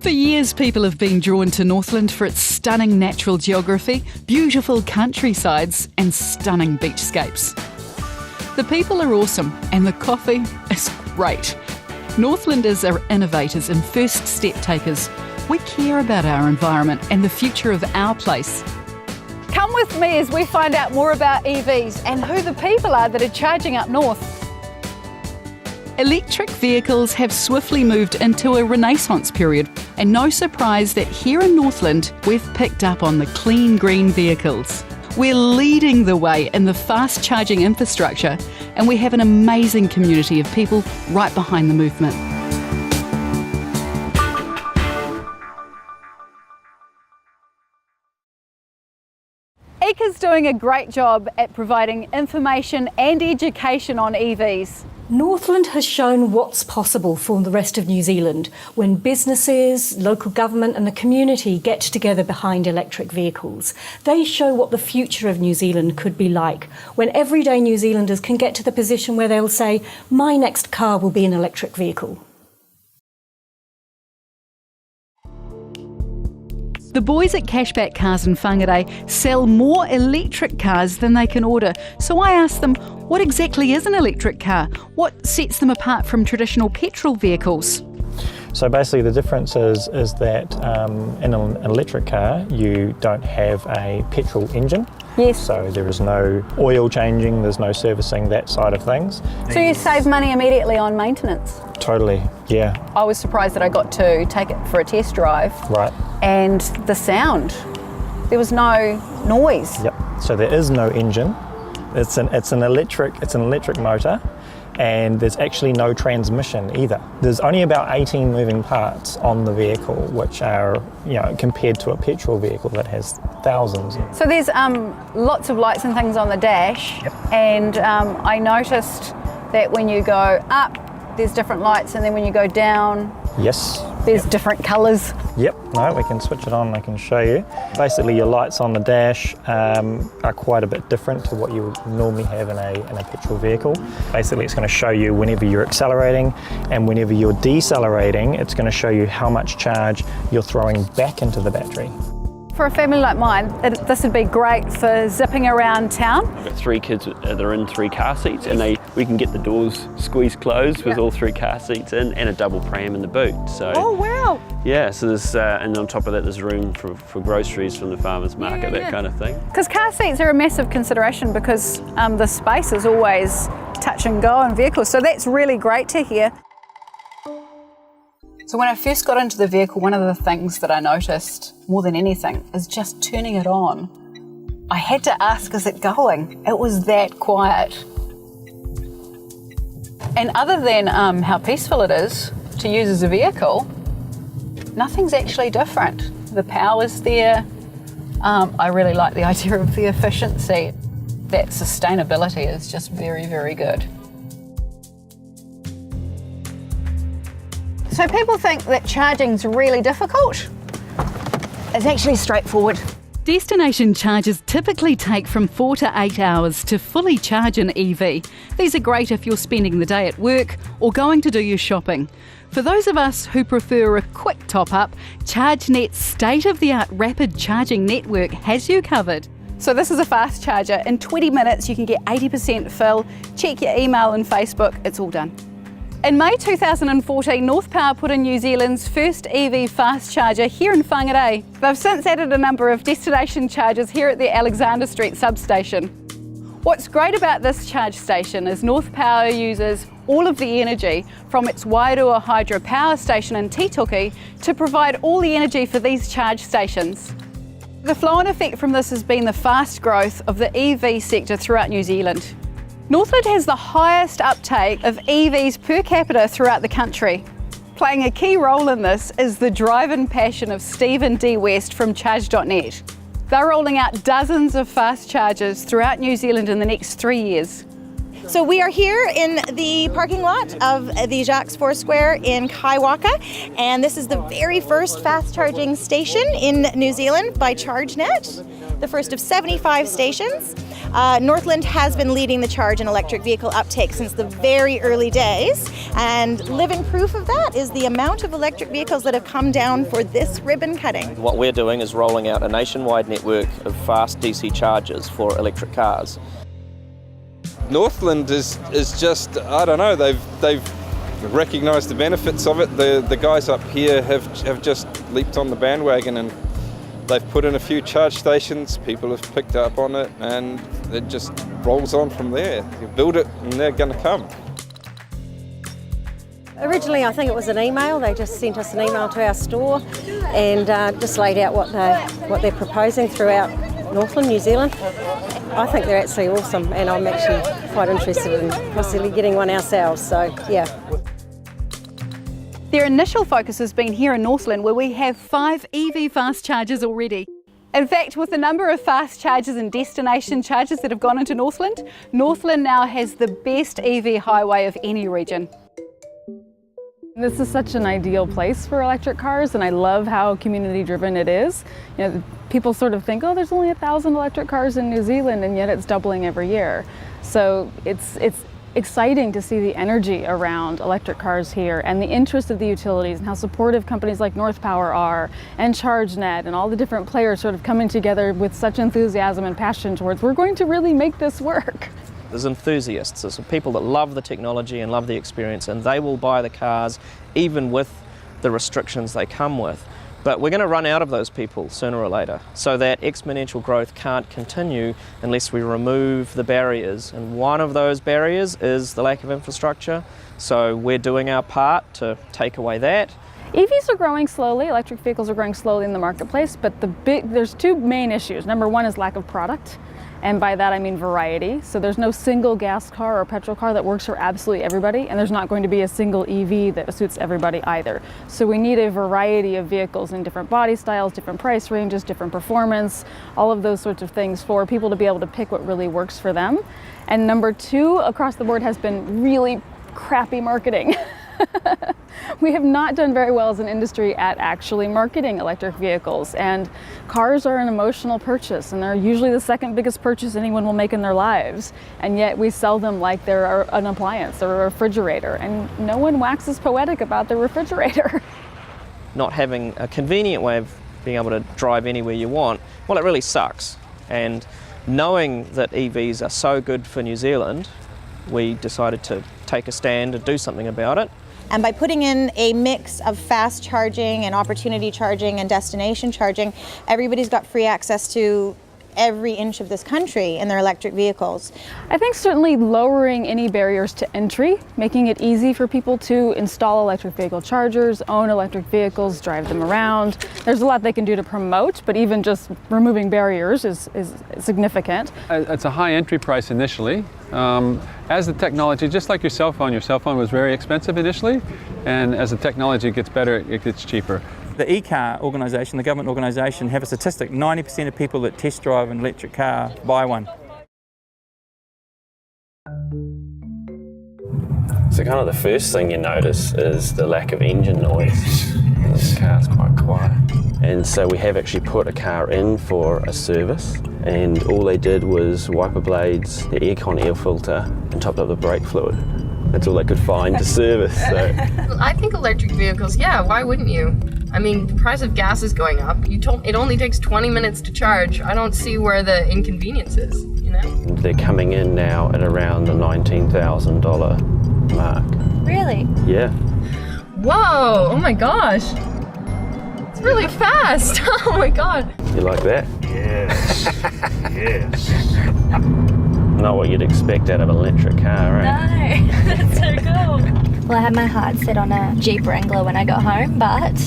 For years, people have been drawn to Northland for its stunning natural geography, beautiful countrysides and stunning beachscapes. The people are awesome and the coffee is great. Northlanders are innovators and first step takers. We care about our environment and the future of our place. Come with me as we find out more about EVs and who the people are that are charging up north. Electric vehicles have swiftly moved into a renaissance period, and no surprise that here in Northland we've picked up on the clean green vehicles. We're leading the way in the fast charging infrastructure, and we have an amazing community of people right behind the movement. EECA's doing a great job at providing information and education on EVs. Northland has shown what's possible for the rest of New Zealand when businesses, local government and the community get together behind electric vehicles. They show what the future of New Zealand could be like when everyday New Zealanders can get to the position where they'll say, my next car will be an electric vehicle. The boys at Cashback Cars in Whangarei sell more electric cars than they can order. So I asked them, what exactly is an electric car? What sets them apart from traditional petrol vehicles? So basically the difference is that in an electric car you don't have a petrol engine. Yes. So there is no oil changing, there's no servicing, that side of things. So you save money immediately on maintenance? Totally, yeah. I was surprised that I got to take it for a test drive. Right. And the sound, there was no noise. Yep. So there is no engine. It's an electric motor, and there's actually no transmission either. There's only about 18 moving parts on the vehicle, which are, compared to a petrol vehicle that has thousands. So there's lots of lights and things on the dash. Yep. And I noticed that when you go up, there's different lights, and then when you go down, yes, there's different colours. Yep, no, we can switch it on and I can show you. Basically your lights on the dash are quite a bit different to what you would normally have in a petrol vehicle. Basically it's going to show you whenever you're accelerating, and whenever you're decelerating it's going to show you how much charge you're throwing back into the battery. For a family like mine, this would be great for zipping around town. I've got 3 kids that are in 3 car seats, and we can get the doors squeezed closed with all 3 car seats in, and a double pram in the boot. So, oh wow! Yeah, so there's and on top of that there's room for groceries from the farmer's market, that kind of thing. Because car seats are a massive consideration because the space is always touch and go in vehicles, so that's really great to hear. So when I first got into the vehicle, one of the things that I noticed more than anything is just turning it on. I had to ask, is it going? It was that quiet. And other than how peaceful it is to use as a vehicle, nothing's actually different. The power's there. I really like the idea of the efficiency. That sustainability is just very, very good. So people think that charging's really difficult. It's actually straightforward. Destination charges typically take from 4 to 8 hours to fully charge an EV. These are great if you're spending the day at work or going to do your shopping. For those of us who prefer a quick top-up, ChargeNet's state-of-the-art rapid charging network has you covered. So this is a fast charger. In 20 minutes you can get 80% fill. Check your email and Facebook, it's all done. In May 2014, North Power put in New Zealand's first EV fast charger here in Whangarei. They've since added a number of destination chargers here at the Alexander Street substation. What's great about this charge station is North Power uses all of the energy from its Wairua Hydro Power Station in Titoki to provide all the energy for these charge stations. The flow-on effect from this has been the fast growth of the EV sector throughout New Zealand. Northland has the highest uptake of EVs per capita throughout the country. Playing a key role in this is the drive and passion of Stephen D. West from Charge.net. They're rolling out dozens of fast chargers throughout New Zealand in the next 3 years. So we are here in the parking lot of the Jacques Foursquare in Kaiwaka, and this is the very first fast charging station in New Zealand by ChargeNet, the first of 75 stations. Northland has been leading the charge in electric vehicle uptake since the very early days, and living proof of that is the amount of electric vehicles that have come down for this ribbon cutting. What we're doing is rolling out a nationwide network of fast DC chargers for electric cars. Northland is just, I don't know, they've recognised the benefits of it. The guys up here have just leaped on the bandwagon, and they've put in a few charge stations, people have picked up on it, and it just rolls on from there. You build it and they're going to come. Originally I think it was an email. They just sent us an email to our store and just laid out what they're proposing throughout Northland, New Zealand. I think they're actually awesome, and I'm actually quite interested in possibly getting one ourselves, so yeah. Their initial focus has been here in Northland, where we have 5 EV fast chargers already. In fact, with the number of fast chargers and destination chargers that have gone into Northland, Northland now has the best EV highway of any region. This is such an ideal place for electric cars, and I love how community driven it is. You know, people sort of think, oh, there's only 1,000 electric cars in New Zealand, and yet it's doubling every year. So it's exciting to see the energy around electric cars here, and the interest of the utilities, and how supportive companies like North Power are, and ChargeNet, and all the different players sort of coming together with such enthusiasm and passion towards, we're going to really make this work. There's enthusiasts, there's people that love the technology and love the experience, and they will buy the cars even with the restrictions they come with. But we're going to run out of those people sooner or later, so that exponential growth can't continue unless we remove the barriers. And one of those barriers is the lack of infrastructure, so we're doing our part to take away that. EVs are growing slowly, electric vehicles are growing slowly in the marketplace, but there's 2 main issues. Number 1 is lack of product. And by that I mean variety. So there's no single gas car or petrol car that works for absolutely everybody, and there's not going to be a single EV that suits everybody either. So we need a variety of vehicles in different body styles, different price ranges, different performance, all of those sorts of things for people to be able to pick what really works for them. And number 2 across the board has been really crappy marketing. We have not done very well as an industry at actually marketing electric vehicles, and cars are an emotional purchase, and they're usually the second biggest purchase anyone will make in their lives, and yet we sell them like they're an appliance or a refrigerator, and no one waxes poetic about their refrigerator. Not having a convenient way of being able to drive anywhere you want, well, it really sucks. And knowing that EVs are so good for New Zealand, we decided to take a stand and do something about it. And by putting in a mix of fast charging and opportunity charging and destination charging, everybody's got free access to every inch of this country in their electric vehicles. I think certainly lowering any barriers to entry, making it easy for people to install electric vehicle chargers, own electric vehicles, drive them around. There's a lot they can do to promote, but even just removing barriers is significant. It's a high entry price initially. As the technology, just like your cell phone was very expensive initially, and as the technology gets better, it gets cheaper. The e-car organisation, the government organisation, have a statistic, 90% of people that test drive an electric car buy one. So kind of the first thing you notice is the lack of engine noise. This car's quite quiet. And so we have actually put a car in for a service, and all they did was wiper blades, the aircon air filter, and topped up the brake fluid. That's all they could find to service. So. I think electric vehicles, yeah, why wouldn't you? I mean, the price of gas is going up. It only takes 20 minutes to charge. I don't see where the inconvenience is, you know? They're coming in now at around the $19,000 mark. Really? Yeah. Whoa, oh my gosh. It's really fast. Oh my God. You like that? Yes. Yes. Not what you'd expect out of an electric car, right? No, that's so cool. Well, I had my heart set on a Jeep Wrangler when I got home, but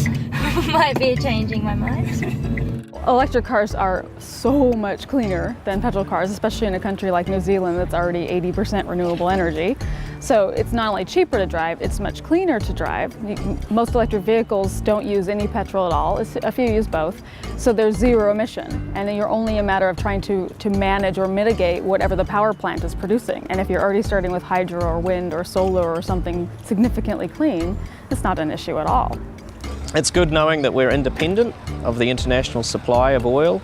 might be changing my mind. Electric cars are so much cleaner than petrol cars, especially in a country like New Zealand that's already 80% renewable energy. So it's not only cheaper to drive, it's much cleaner to drive. Most electric vehicles don't use any petrol at all. A few use both. So there's zero emission, and you're only a matter of trying to manage or mitigate whatever the power plant is producing. And if you're already starting with hydro or wind or solar or something significantly clean, it's not an issue at all. It's good knowing that we're independent of the international supply of oil,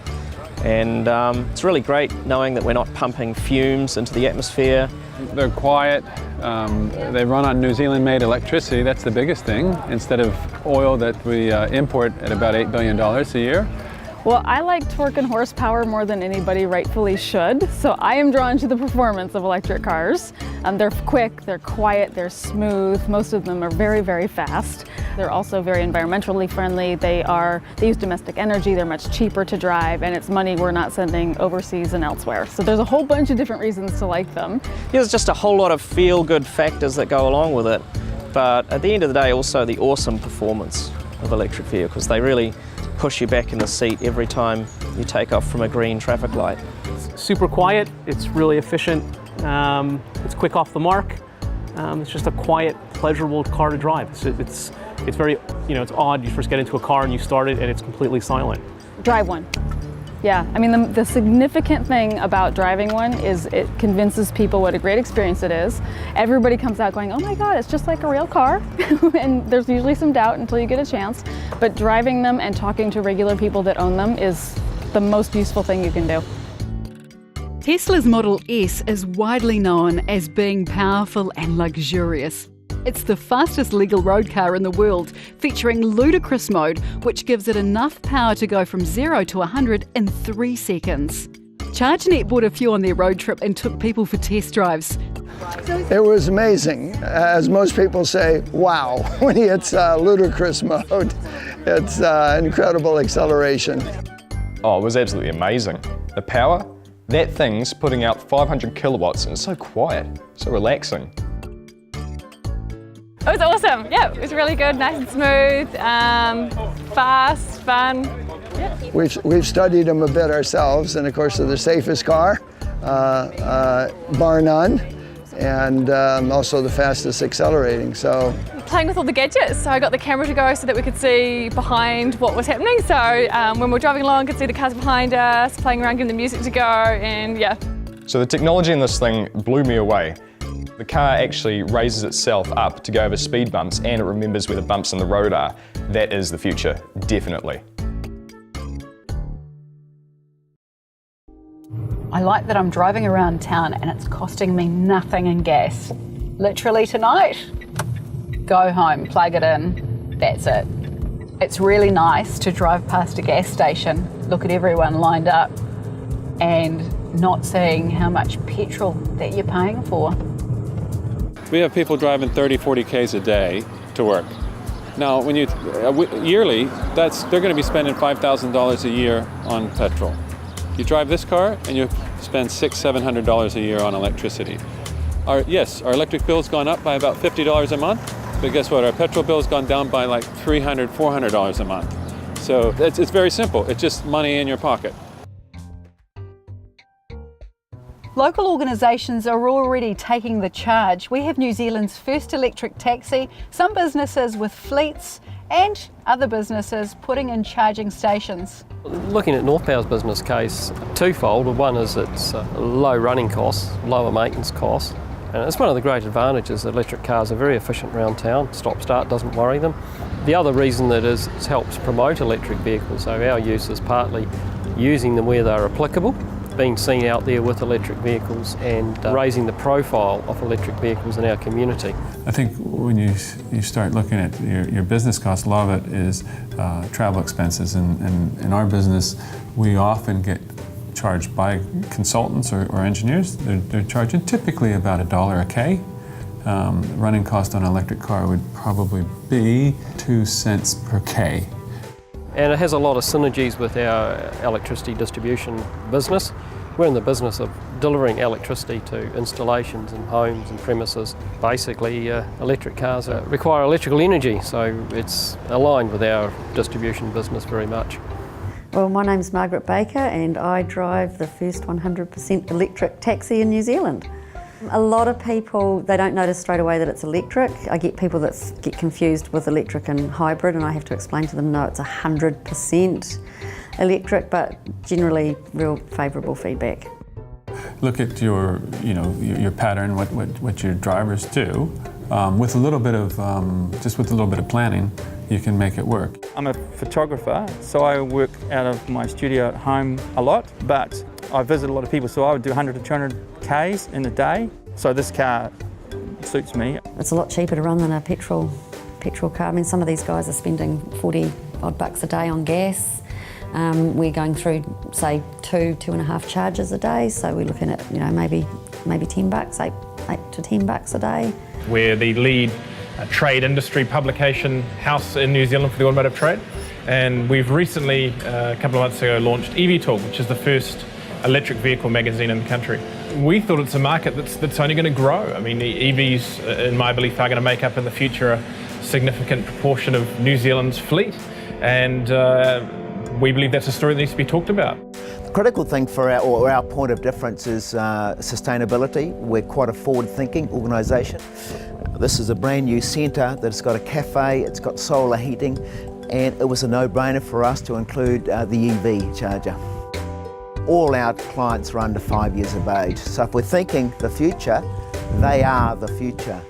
And it's really great knowing that we're not pumping fumes into the atmosphere. They're quiet, they run on New Zealand-made electricity, that's the biggest thing, instead of oil that we import at about $8 billion a year. Well, I like torque and horsepower more than anybody rightfully should, so I am drawn to the performance of electric cars. They're quick, they're quiet, they're smooth, most of them are very, very fast. They're also very environmentally friendly, they use domestic energy, they're much cheaper to drive, and it's money we're not sending overseas and elsewhere. So there's a whole bunch of different reasons to like them. There's just a whole lot of feel-good factors that go along with it, but at the end of the day also the awesome performance of electric vehicles. They really push you back in the seat every time you take off from a green traffic light. It's super quiet, it's really efficient, it's quick off the mark. It's just a quiet, pleasurable car to drive. It's very, it's odd. You first get into a car and you start it and it's completely silent. Drive one. Yeah, I mean the significant thing about driving one is it convinces people what a great experience it is. Everybody comes out going, oh my God, it's just like a real car. And there's usually some doubt until you get a chance. But driving them and talking to regular people that own them is the most useful thing you can do. Tesla's Model S is widely known as being powerful and luxurious. It's the fastest legal road car in the world, featuring ludicrous mode, which gives it enough power to go from 0 to 100 in 3 seconds. ChargeNet bought a few on their road trip and took people for test drives. It was amazing. As most people say, wow, when he hits ludicrous mode. It's incredible acceleration. Oh, it was absolutely amazing. The power, that thing's putting out 500 kilowatts and it's so quiet, so relaxing. It was awesome. Yeah, it was really good, nice and smooth, fast, fun. Yeah. We've studied them a bit ourselves, and of course they're the safest car, bar none, and also the fastest accelerating. So playing with all the gadgets, so I got the camera to go so that we could see behind what was happening. So when we're driving along, I could see the cars behind us, playing around, getting the music to go, and yeah. So the technology in this thing blew me away. The car actually raises itself up to go over speed bumps and it remembers where the bumps in the road are. That is the future, definitely. I like that I'm driving around town and it's costing me nothing in gas. Literally tonight, go home, plug it in, that's it. It's really nice to drive past a gas station, look at everyone lined up and not seeing how much petrol that you're paying for. We have people driving 30, 40 Ks a day to work. Now, when you yearly, they're going to be spending $5,000 a year on petrol. You drive this car and you spend $600, $700 a year on electricity. Our electric bill's gone up by about $50 a month, but guess what? Our petrol bill's gone down by like $300, $400 a month. So it's very simple. It's just money in your pocket. Local organisations are already taking the charge. We have New Zealand's first electric taxi, some businesses with fleets and other businesses putting in charging stations. Looking at North Power's business case, twofold. One is its low running costs, lower maintenance costs, and it's one of the great advantages that electric cars are very efficient around town. Stop-start doesn't worry them. The other reason that is it helps promote electric vehicles, so our use is partly using them where they're applicable, being seen out there with electric vehicles and raising the profile of electric vehicles in our community. I think when you start looking at your business costs, a lot of it is travel expenses. And in our business, we often get charged by consultants or engineers. They're charging typically about $1 a K. Running cost on an electric car would probably be 2 cents per K. And it has a lot of synergies with our electricity distribution business. We're in the business of delivering electricity to installations and homes and premises. Basically, electric cars require electrical energy, so it's aligned with our distribution business very much. Well, my name's Margaret Baker and I drive the first 100% electric taxi in New Zealand. A lot of people, they don't notice straight away that it's electric. I get people that get confused with electric and hybrid, and I have to explain to them, no, it's 100% electric, but generally real favourable feedback. Look at your pattern, what your drivers do. With a little bit of, just with a little bit of planning, you can make it work. I'm a photographer, so I work out of my studio at home a lot, but I visit a lot of people, so I would do 100 to 200 Ks in a day. So this car suits me. It's a lot cheaper to run than a petrol car. I mean, some of these guys are spending 40 odd bucks a day on gas. We're going through, say, 2.5 charges a day, so we're looking at, you know, maybe 10 bucks, 8 to 10 bucks a day. We're the lead trade industry publication house in New Zealand for the automotive trade, and we've recently, a couple of months ago, launched EV Talk, which is the first electric vehicle magazine in the country. We thought it's a market that's only going to grow. I mean, the EVs, in my belief, are going to make up in the future a significant proportion of New Zealand's fleet, and we believe that's a story that needs to be talked about. The critical thing for our point of difference is sustainability. We're quite a forward-thinking organisation. This is a brand new centre that's got a cafe, it's got solar heating, and it was a no-brainer for us to include the EV charger. All our clients are under 5 years of age, so if we're thinking the future, they are the future.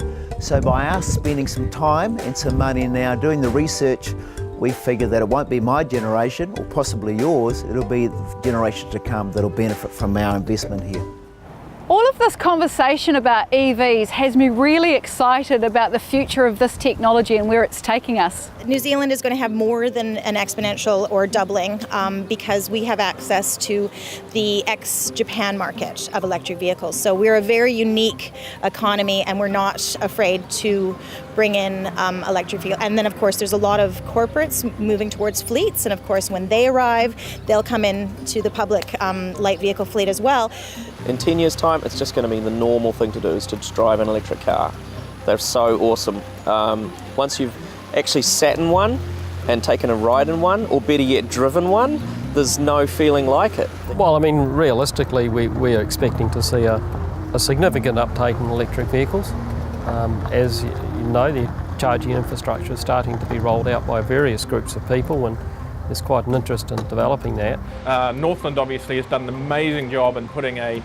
So by us spending some time and some money now doing the research, we figure that it won't be my generation or possibly yours, it'll be the generation to come that'll benefit from our investment here. All of this conversation about EVs has me really excited about the future of this technology and where it's taking us. New Zealand is going to have more than an exponential or doubling because we have access to the ex-Japan market of electric vehicles. So we're a very unique economy and we're not afraid to bring in electric vehicles. And then of course there's a lot of corporates moving towards fleets, and of course when they arrive they'll come in to the public light vehicle fleet as well. In 10 years' time, it's just going to be the normal thing to do is to just drive an electric car. They're so awesome. Once you've actually sat in one and taken a ride in one, or better yet, driven one, there's no feeling like it. Well, I mean, realistically, we're expecting to see a significant uptake in electric vehicles. As you know, the charging infrastructure is starting to be rolled out by various groups of people, and there's quite an interest in developing that. Northland obviously has done an amazing job in putting a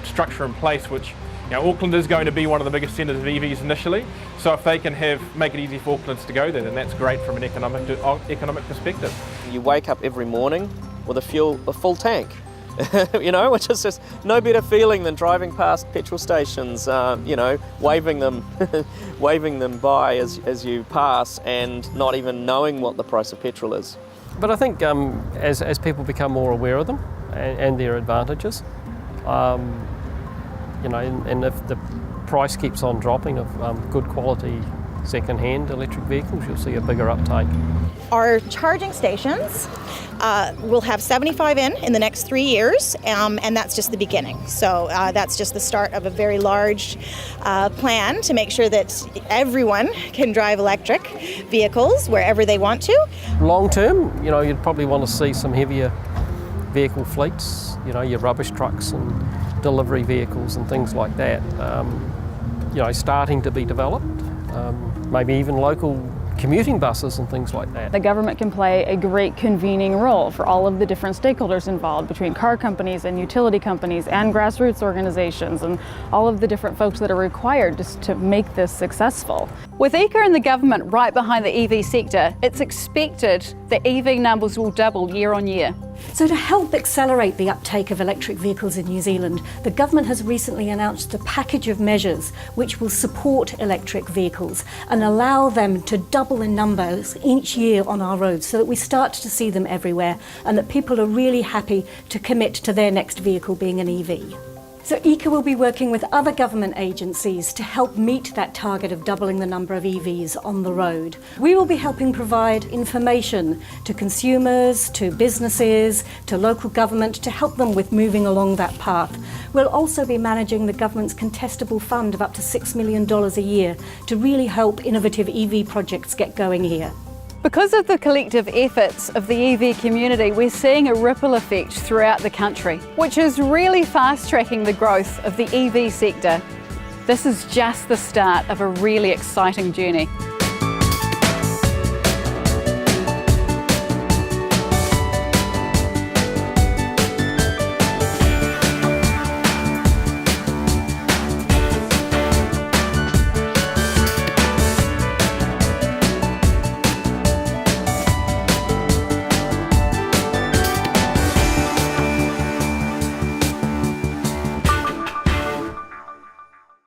structure in place which, you know, Auckland is going to be one of the biggest centres of EVs initially, so if they can make it easy for Aucklanders to go there, then that's great from an economic perspective. You wake up every morning with a full tank, you know, which is just no better feeling than driving past petrol stations, you know, waving them by as you pass and not even knowing what the price of petrol is. But I think as people become more aware of them and their advantages, you know, and if the price keeps on dropping of good quality second-hand electric vehicles, you'll see a bigger uptake. Our charging stations will have 75 in the next 3 years, and that's just the beginning. So that's just the start of a very large plan to make sure that everyone can drive electric vehicles wherever they want to. Long term, You know, you'd probably want to see some heavier vehicle fleets, you know, your rubbish trucks and delivery vehicles and things like that, you know, starting to be developed. Maybe even local commuting buses and things like that. The government can play a great convening role for all of the different stakeholders involved, between car companies and utility companies and grassroots organizations and all of the different folks that are required just to make this successful. With EECA and the government right behind the EV sector, it's expected that EV numbers will double year on year. So to help accelerate the uptake of electric vehicles in New Zealand, the government has recently announced a package of measures which will support electric vehicles and allow them to double in numbers each year on our roads so that we start to see them everywhere and that people are really happy to commit to their next vehicle being an EV. So EECA will be working with other government agencies to help meet that target of doubling the number of EVs on the road. We will be helping provide information to consumers, to businesses, to local government to help them with moving along that path. We'll also be managing the government's contestable fund of up to $6 million a year to really help innovative EV projects get going here. Because of the collective efforts of the EV community, we're seeing a ripple effect throughout the country, which is really fast-tracking the growth of the EV sector. This is just the start of a really exciting journey.